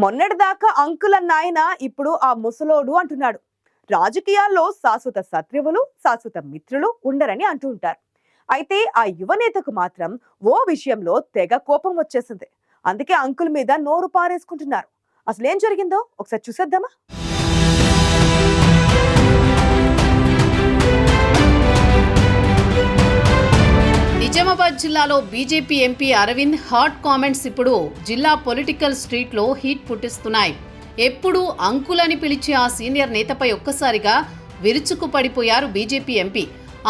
మొన్నటిదాకా అంకుల్ అన్నాయన ఇప్పుడు ఆ ముసలోడు అంటున్నాడు. రాజకీయాల్లో శాశ్వత శత్రువులు, శాశ్వత మిత్రులు ఉండరని అంటూ ఉంటారు. అయితే ఆ యువనేతకు మాత్రం ఓ విషయంలో తెగ కోపం వచ్చేసింది. అందుకే అంకుల్ మీద నోరు పారేసుకుంటున్నారు. అసలేం జరిగిందో ఒకసారి చూసేద్దామా? నిజామాబాద్ జిల్లాలో BJP MP Arvind hot comments ఇప్పుడు జిల్లా పొలిటికల్ స్ట్రీట్లో హీట్ పుట్టిస్తున్నాయి. ఎప్పుడూ అంకుల్ అని పిలిచే ఆ సీనియర్ నేతపై ఒక్కసారిగా విరుచుకు పడిపోయారు బీజేపీ ఎంపీ.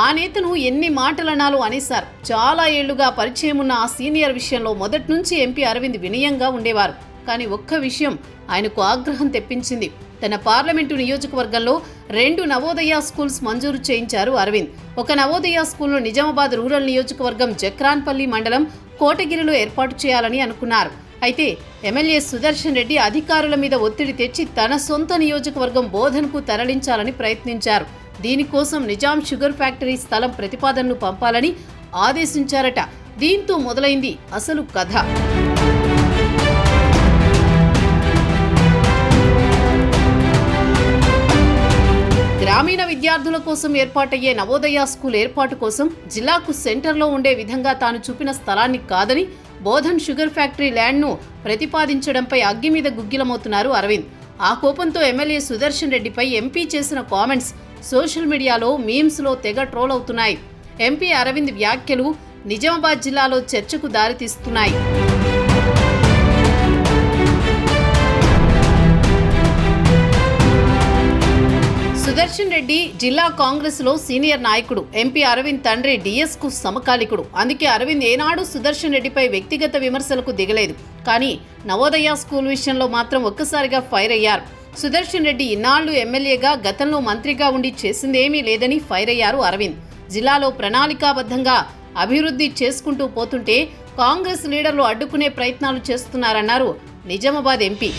ఆ నేతను ఎన్ని మాటలనాలో అనేశారు. చాలా ఏళ్లుగా పరిచయం ఉన్న ఆ సీనియర్ విషయంలో మొదటి నుంచి ఎంపీ అరవింద్ వినయంగా ఉండేవారు. కానీ ఒక్క విషయం ఆయనకు ఆగ్రహం తెప్పించింది. తన పార్లమెంటు నియోజకవర్గంలో 2 నవోదయ స్కూల్స్ మంజూరు చేయించారు అరవింద్. ఒక నవోదయ స్కూల్ను నిజామాబాద్ రూరల్ నియోజకవర్గం జక్రాన్పల్లి మండలం కోటగిరిలో ఏర్పాటు చేయాలని అనుకున్నారు. అయితే ఎమ్మెల్యే సుదర్శన్ రెడ్డి అధికారుల మీద ఒత్తిడి తెచ్చి తన సొంత నియోజకవర్గం బోధనకు తరలించాలని ప్రయత్నించారు. దీనికోసం నిజాం షుగర్ ఫ్యాక్టరీ స్థలం ప్రతిపాదనలు పంపాలని ఆదేశించారట. దీంతో మొదలైంది అసలు కథ. గ్రామీణ విద్యార్థుల కోసం ఏర్పాటయ్యే నవోదయ స్కూల్ ఏర్పాటు కోసం జిల్లాకు సెంటర్లో ఉండే విధంగా తాను చూపిన స్థలాన్ని కాదని బోధన్ షుగర్ ఫ్యాక్టరీ ల్యాండ్ను ప్రతిపాదించడంపై అగ్గి మీద గుగ్గిలమవుతున్నారు అరవింద్. ఆ కోపంతో ఎమ్మెల్యే సుదర్శన్ రెడ్డిపై ఎంపీ చేసిన కామెంట్స్ సోషల్ మీడియాలో మీమ్స్లో తెగ ట్రోల్ అవుతున్నాయి. ఎంపీ అరవింద్ వ్యాఖ్యలు నిజామాబాద్ జిల్లాలో చర్చకు దారితీస్తున్నాయి. సుదర్శన్ రెడ్డి జిల్లా కాంగ్రెస్ లో సీనియర్ నాయకుడు. ఎంపీ అరవింద్ తండ్రి డిఎస్ కు సమకాలికుడు. అందుకే అరవింద్ ఏనాడు సుదర్శన్ రెడ్డిపై వ్యక్తిగత విమర్శలకు దిగలేదు. కానీ నవోదయ స్కూల్ విషయంలో మాత్రం ఒక్కసారిగా ఫైర్ అయ్యారు. సుదర్శన్ రెడ్డి ఇన్నాళ్లు ఎమ్మెల్యేగా, గతంలో మంత్రిగా ఉండి చేసిందేమీ లేదని ఫైర్ అయ్యారు అరవింద్. జిల్లాలో ప్రణాళికాబద్ధంగా అభివృద్ధి చేసుకుంటూ పోతుంటే కాంగ్రెస్ లీడర్లు అడ్డుకునే ప్రయత్నాలు చేస్తున్నారన్నారు నిజామాబాద్ ఎంపీ.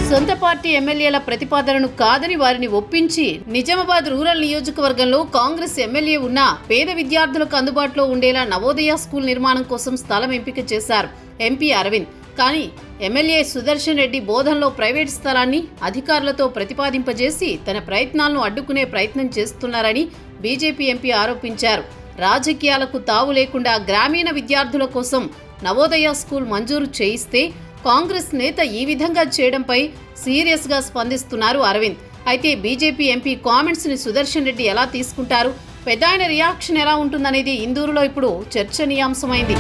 సొంత పార్టీ ఎమ్మెల్యేల ప్రతిపాదనను కాదని వారిని ఒప్పించి నిజామాబాద్ రూరల్ నియోజకవర్గంలో కాంగ్రెస్ ఎమ్మెల్యే ఉన్న పేద విద్యార్థులకు అందుబాటులో ఉండేలా నవోదయ స్కూల్ నిర్మాణం కోసం స్థలం ఎంపిక చేశారు ఎంపీ అరవింద్. కానీ ఎమ్మెల్యే సుదర్శన్ రెడ్డి బోధనలో ప్రైవేట్ స్థలాన్ని అధికారులతో ప్రతిపాదింపజేసి తన ప్రయత్నాలను అడ్డుకునే ప్రయత్నం చేస్తున్నారని బీజేపీ ఎంపీ ఆరోపించారు. రాజకీయాలకు తావు లేకుండా గ్రామీణ విద్యార్థుల కోసం నవోదయ స్కూల్ మంజూరు చేయిస్తే కాంగ్రెస్ నేత ఈ విధంగా చేయడంపై సీరియస్గా స్పందిస్తున్నారు అరవింద్. అయితే బీజేపీ ఎంపీ కామెంట్స్ ని సుదర్శన్ రెడ్డి ఎలా తీసుకుంటారు, పెద్దాయన రియాక్షన్ ఎలా ఉంటుందనేది ఇందూరులో ఇప్పుడు చర్చనీయాంశమైంది.